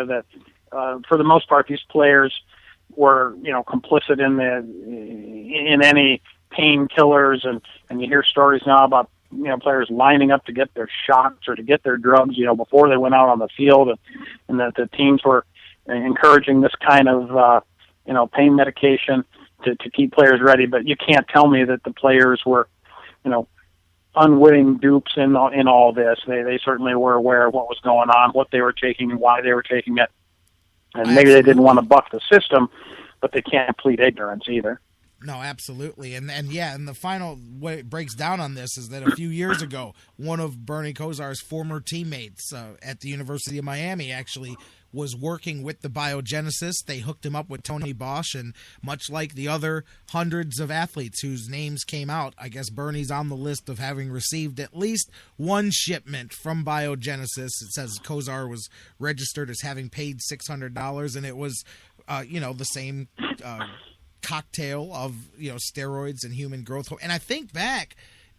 America that, for the most part, these players were, complicit in any painkillers, and you hear stories now about, players lining up to get their shots or to get their drugs, before they went out on the field, and that the teams were encouraging this kind of, pain medication to keep players ready. But you can't tell me that the players were, unwitting dupes in all this. They certainly were aware of what was going on, what they were taking, and why they were taking it. And maybe they didn't want to buck the system, but they can't plead ignorance either. No, absolutely. And the final way it breaks down on this is that a few years ago, one of Bernie Kosar's former teammates at the University of Miami actually was working with the biogenesis. They hooked him up with Tony Bosch, and much like the other hundreds of athletes whose names came out, I guess Bernie's on the list of having received at least one shipment from biogenesis. It says Kosar was registered as having paid $600, and it was, the same cocktail of, steroids and human growth. And I think back,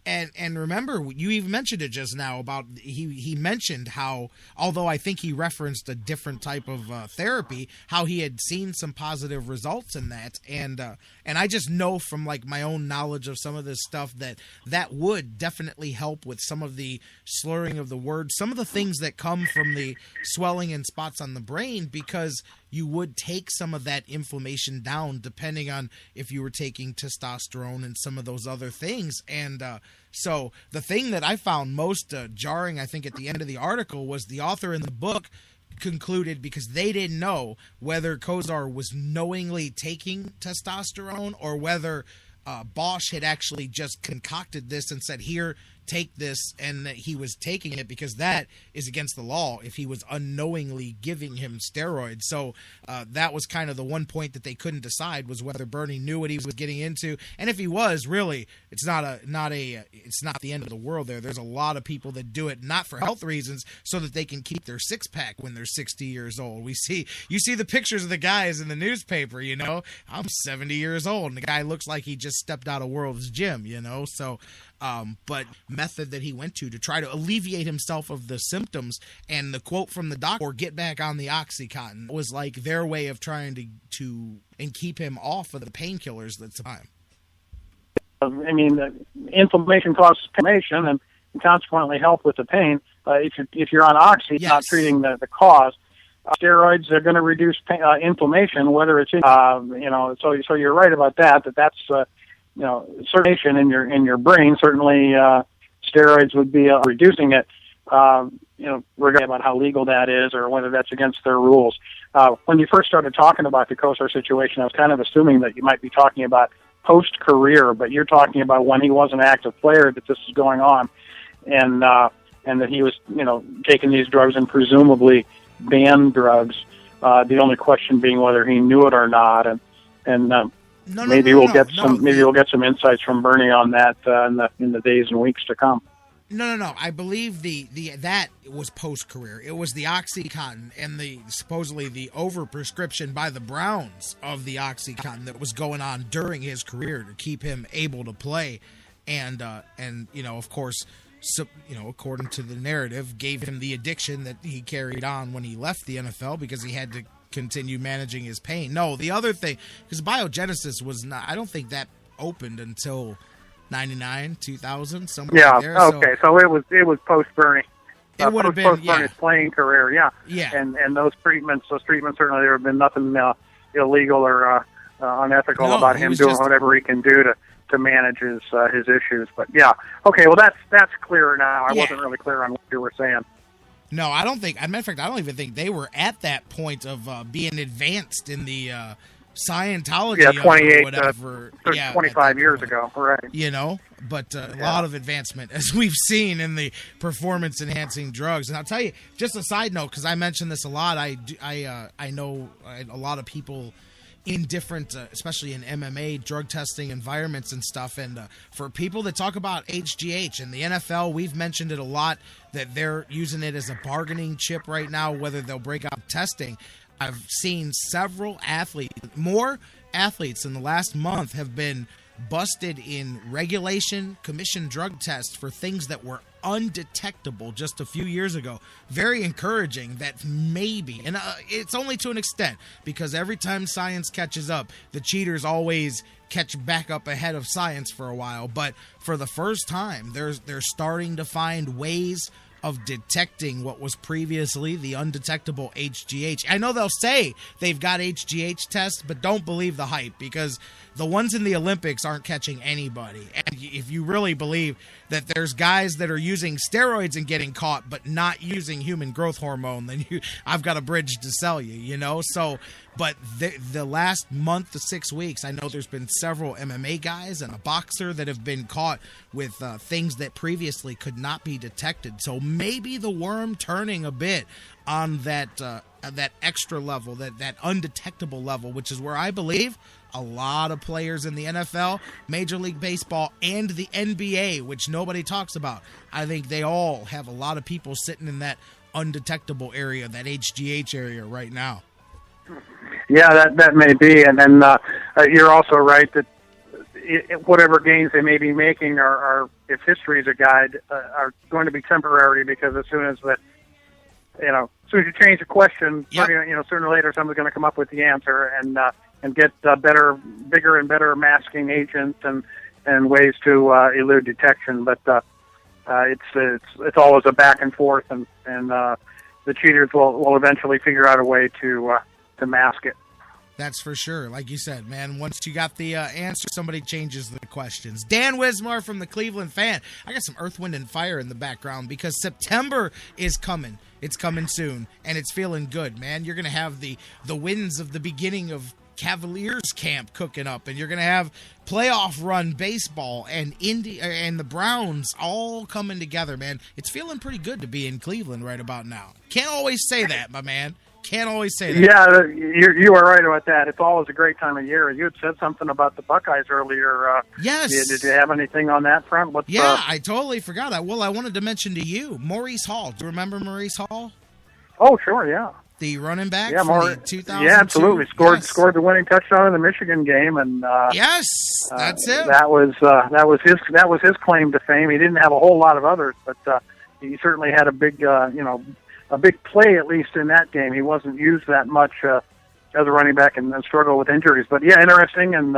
and remember, you even mentioned it just now about he mentioned how, although I think he referenced a different type of therapy, how he had seen some positive results in that, and I just know from like my own knowledge of some of this stuff that would definitely help with some of the slurring of the words, some of the things that come from the swelling and spots on the brain, because you would take some of that inflammation down depending on if you were taking testosterone and some of those other things. And so the thing that I found most jarring, I think, at the end of the article was the author in the book concluded, because they didn't know whether Kosar was knowingly taking testosterone or whether Bosch had actually just concocted this and said, here, take this, and that he was taking it, because that is against the law if he was unknowingly giving him steroids. So that was kind of the one point that they couldn't decide, was whether Bernie knew what he was getting into, and if he was, really, it's not the end of the world. There's a lot of people that do it not for health reasons, so that they can keep their six pack when they're 60 years old. You see the pictures of the guys in the newspaper. I'm 70 years old, and the guy looks like he just stepped out of World's Gym. So. But method that he went to try to alleviate himself of the symptoms, and the quote from the doctor, "Get back on the OxyContin," was like their way of trying to and keep him off of the painkillers at the time. I mean, inflammation causes inflammation, and consequently help with the pain. If you're on oxy, yes, not treating the cause. Steroids are going to reduce inflammation, whether it's So you're right about that. That's circulation in your brain. Certainly, steroids would be reducing it. Regardless about how legal that is or whether that's against their rules. When you first started talking about the Kosar situation, I was kind of assuming that you might be talking about post-career, but you're talking about when he was an active player that this is going on, and that he was, taking these drugs and presumably banned drugs. The only question being whether he knew it or not, maybe we'll get some insights from Bernie on that in the days and weeks to come. No. I believe that was post-career. It was the OxyContin and supposedly the overprescription by the Browns of the OxyContin that was going on during his career to keep him able to play, and of course, according to the narrative, gave him the addiction that he carried on when he left the NFL because he had to continue managing his pain. No, the other thing, because biogenesis was not, I don't think that opened until 99, 2000, somewhere there. Okay, so it was post Bernie. It would have been post Bernie's playing career, yeah. And those treatments certainly there have been nothing illegal or unethical about him doing whatever he can do to manage his issues. But okay, well that's clearer now. I wasn't really clear on what you were saying. No, I don't think. As a matter of fact, I don't even think they were at that point of being advanced in the Scientology. 28, or whatever. 25 years ago, right? But a lot of advancement, as we've seen in the performance-enhancing drugs. And I'll tell you, just a side note, because I mention this a lot. I know a lot of people in different, especially in MMA, drug testing environments and stuff. And for people that talk about HGH and the NFL, we've mentioned it a lot that they're using it as a bargaining chip right now, whether they'll break out testing. I've seen several more athletes in the last month have been busted in regulation commission drug tests for things that were undetectable just a few years ago. Very encouraging that maybe, and it's only to an extent, because every time science catches up, the cheaters always catch back up ahead of science for a while. But for the first time, they're starting to find ways of detecting what was previously the undetectable HGH. I know they'll say they've got HGH tests, but don't believe the hype, because the ones in the Olympics aren't catching anybody. And if you really believe that there's guys that are using steroids and getting caught but not using human growth hormone, then I've got a bridge to sell you, you know? So, but the last month to 6 weeks, I know there's been several MMA guys and a boxer that have been caught with things that previously could not be detected. So maybe the worm turning a bit on that extra level, that undetectable level, which is where I believe a lot of players in the NFL, Major League Baseball, and the NBA, which nobody talks about, I think they all have a lot of people sitting in that undetectable area, that HGH area right now. Yeah, that may be. And then you're also right that whatever gains they may be making are, if history is a guide, are going to be temporary, because as soon as you change the question, yep, sooner or later someone's going to come up with the answer and get bigger and better masking agents and ways to elude detection. But it's always a back and forth, and the cheaters will eventually figure out a way to mask it. That's for sure. Like you said, man, once you got the answer, somebody changes the questions. Dan Wismar from the Cleveland Fan. I got some Earth, Wind, and Fire in the background, because September is coming. It's coming soon, and it's feeling good, man. You're going to have the winds of the beginning of Cavaliers camp cooking up, and you're going to have playoff run baseball and and the Browns all coming together, man. It's feeling pretty good to be in Cleveland right about now. Can't always say that, my man. Can't always say that. Yeah, you are right about that. It's always a great time of year. You had said something about the Buckeyes earlier. Yes. Did you have anything on that front? I totally forgot. I wanted to mention to you, Maurice Hall. Do you remember Maurice Hall? Oh, sure, yeah. The running back from the 2002. Yeah, absolutely. Scored the winning touchdown in the Michigan game, and yes, that's it. That was his claim to fame. He didn't have a whole lot of others, but he certainly had a big a big play, at least in that game. He wasn't used that much as a running back and struggled with injuries. But yeah, interesting, and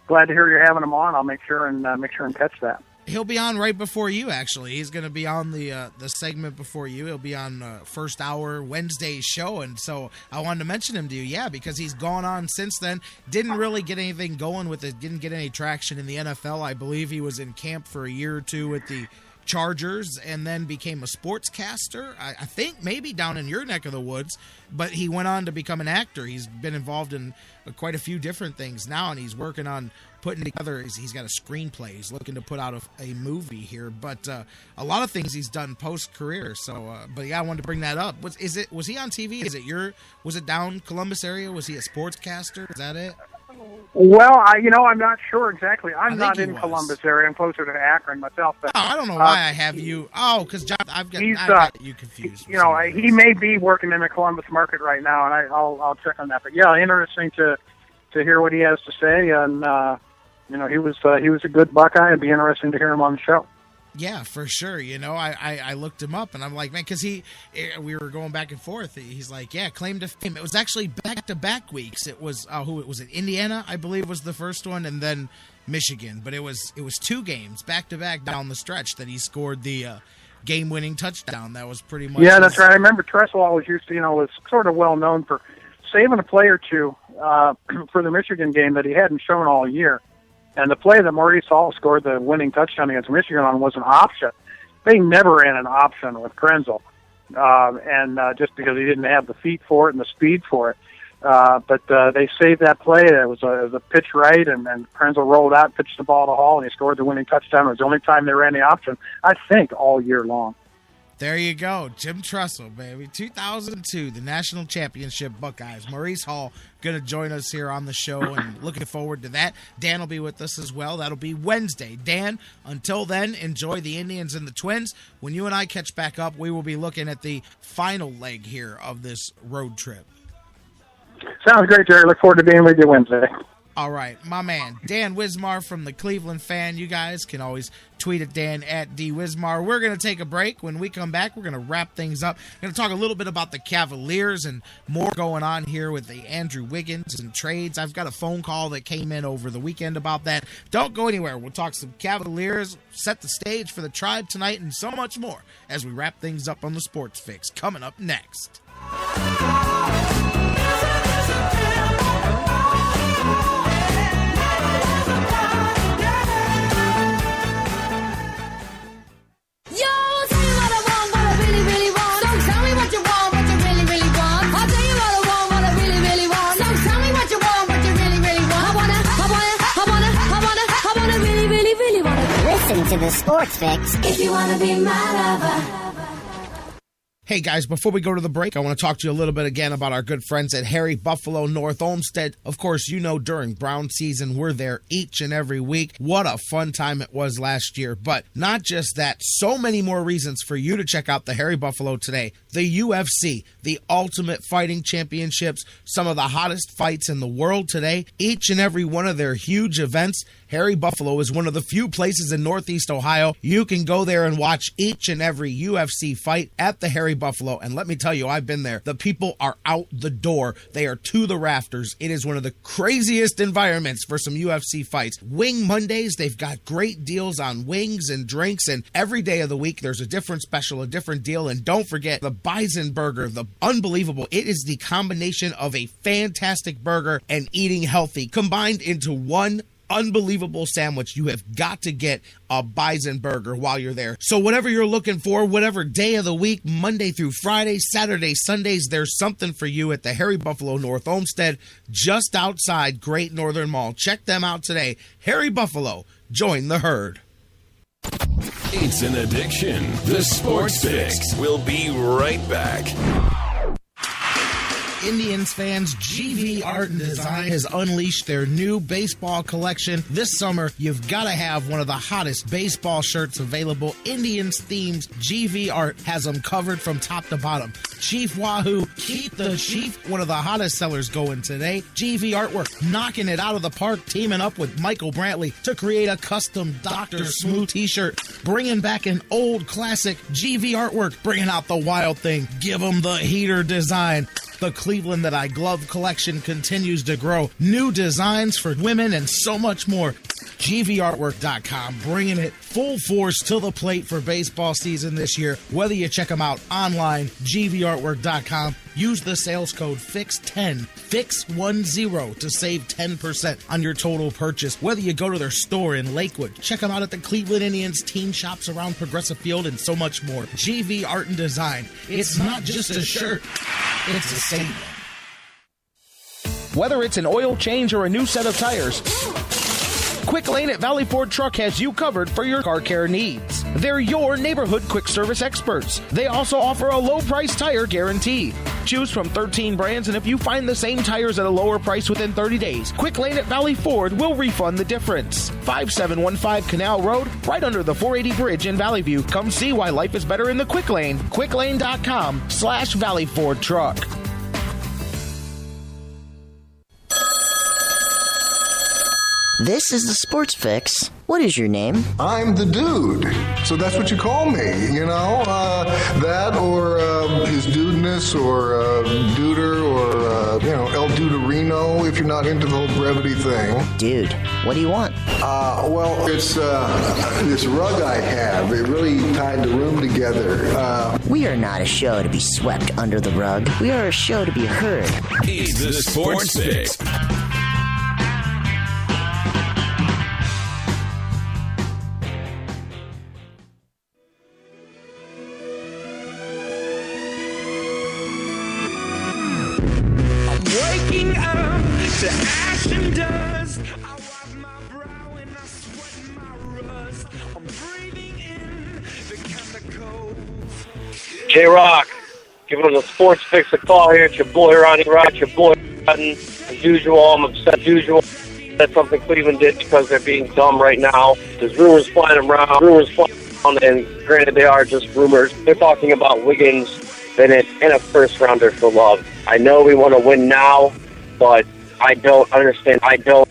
glad to hear you're having him on. I'll make sure and catch that. He'll be on right before you, actually. He's going to be on the segment before you. He'll be on first hour Wednesday's show, and so I wanted to mention him to you, yeah, because he's gone on since then. Didn't really get anything going with it. Didn't get any traction in the NFL. I believe he was in camp for a year or two with the Chargers and then became a sportscaster, I think maybe down in your neck of the woods, but he went on to become an actor. He's been involved in quite a few different things now, and he's working on putting together, he's got a screenplay. He's looking to put out a movie here, but a lot of things he's done post-career. So, but yeah, I wanted to bring that up. Was he on TV? Was it down Columbus area? Was he a sportscaster? Is that it? Well, I'm not sure exactly. I'm not in Columbus area. I'm closer to Akron myself. But, I don't know why I have you. Oh, because John, I've got you confused. He may be working in the Columbus market right now, and I'll check on that. But yeah, interesting to hear what he has to say. And he was a good Buckeye. It'd be interesting to hear him on the show. Yeah, for sure. I looked him up, and I'm like, man, because we were going back and forth. He's like, yeah, claim to fame. It was actually back-to-back weeks. It was Indiana, I believe, was the first one, and then Michigan. But it was 2 games back-to-back down the stretch that he scored the game-winning touchdown. That was pretty much. Yeah, that's right. I remember Tressel always was sort of well known for saving a play or two for the Michigan game that he hadn't shown all year. And the play that Maurice Hall scored the winning touchdown against Michigan on was an option. They never ran an option with Krenzel, and just because he didn't have the feet for it and the speed for it. But they saved that play. It was a pitch right, and Krenzel rolled out, pitched the ball to Hall, and he scored the winning touchdown. It was the only time they ran the option, I think, all year long. There you go. Jim Tressel, baby. 2002, the national championship Buckeyes. Maurice Hall going to join us here on the show, and looking forward to that. Dan will be with us as well. That'll be Wednesday. Dan, until then, enjoy the Indians and the Twins. When you and I catch back up, we will be looking at the final leg here of this road trip. Sounds great, Jerry. Look forward to being with you Wednesday. All right, my man, Dan Wismar from the Cleveland Fan. You guys can always tweet at Dan at DWismar. We're going to take a break. When we come back, we're going to wrap things up. We're going to talk a little bit about the Cavaliers and more going on here with the Andrew Wiggins and trades. I've got a phone call that came in over the weekend about that. Don't go anywhere. We'll talk some Cavaliers, set the stage for the Tribe tonight, and so much more as we wrap things up on the Sports Fix. Coming up next. To the Sports Fix. If you want to be my lover. Hey guys, before we go to the break, I want to talk to you a little bit again about our good friends at Harry Buffalo North Olmsted. Of course, you know during Brown season, we're there each and every week. What a fun time it was last year. But not just that, so many more reasons for you to check out the Harry Buffalo today. The UFC, the Ultimate Fighting Championships, some of the hottest fights in the world today. Each and every one of their huge events. Harry Buffalo is one of the few places in Northeast Ohio you can go there and watch each and every UFC fight at the Harry Buffalo. And let me tell you, I've been there. The people are out the door. They are to the rafters. It is one of the craziest environments for some UFC fights. Wing Mondays, they've got great deals on wings and drinks, and every day of the week there's a different special, a different deal. And don't forget the Bison Burger, the unbelievable. It is the combination of a fantastic burger and eating healthy combined into one unbelievable sandwich. You have got to get a Bison Burger while you're there. So whatever you're looking for, whatever day of the week, Monday through Friday, Saturday, Sundays, there's something for you at the Harry Buffalo North Olmsted, just outside Great Northern Mall. Check them out today. Harry Buffalo, join the herd. It's an addiction. The Sports Fix. We'll be right back. Indians fans, GV Art and Design has unleashed their new baseball collection. This summer, you've got to have one of the hottest baseball shirts available. Indians themes, GV Art has them covered from top to bottom. Chief Wahoo, keep the Chief, one of the hottest sellers going today. GV Artwork, knocking it out of the park, teaming up with Michael Brantley to create a custom Dr. Smooth t-shirt, bringing back an old classic. GV Artwork, bringing out the wild thing. Give them the heater design. The Cleveland That I Glove collection continues to grow. New designs for women and so much more. GVArtwork.com, bringing it full force to the plate for baseball season this year. Whether you check them out online, GVArtwork.com, use the sales code FIX10, FIX10 to save 10% on your total purchase. Whether you go to their store in Lakewood, check them out at the Cleveland Indians team shops around Progressive Field and so much more. GV Art and Design. It's not just a shirt, it's a statement. Whether it's an oil change or a new set of tires, Quick Lane at Valley Ford Truck has you covered for your car care needs. They're your neighborhood quick service experts. They also offer a low price tire guarantee. Choose from 13 brands, and if you find the same tires at a lower price within 30 days, Quick Lane at Valley Ford will refund the difference. 5715 Canal Road, right under the 480 bridge in Valley View. Come see why life is better in the Quick Lane. QuickLane.com/Valley Ford Truck. This is the Sports Fix. What is your name? I'm the dude. So that's what you call me, you know? That or his dudeness or duder or, El Duderino if you're not into the whole brevity thing. Dude, what do you want? Well, it's this rug I have. It really tied the room together. We are not a show to be swept under the rug. We are a show to be heard. It's the Sports Fix. To ash and dust, I wipe my brow and I sweat my rust. I'm breathing in the chemicals. J-Rock, giving the Sports Fix a call here. It's your boy Ronnie Rock, your boy Button. As usual, I'm upset as usual. That's something Cleveland did because they're being dumb right now. There's rumors flying around, and granted they are just rumors. They're talking about Wiggins and a first rounder for Love. I know we want to win now, but I don't understand. I don't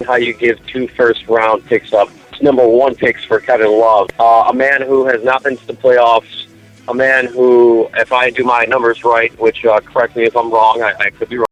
how you give 2 first-round picks up. Number 1 picks for Kevin Love. A man who has not been to the playoffs. A man who, if I do my numbers right, which correct me if I'm wrong, I could be wrong.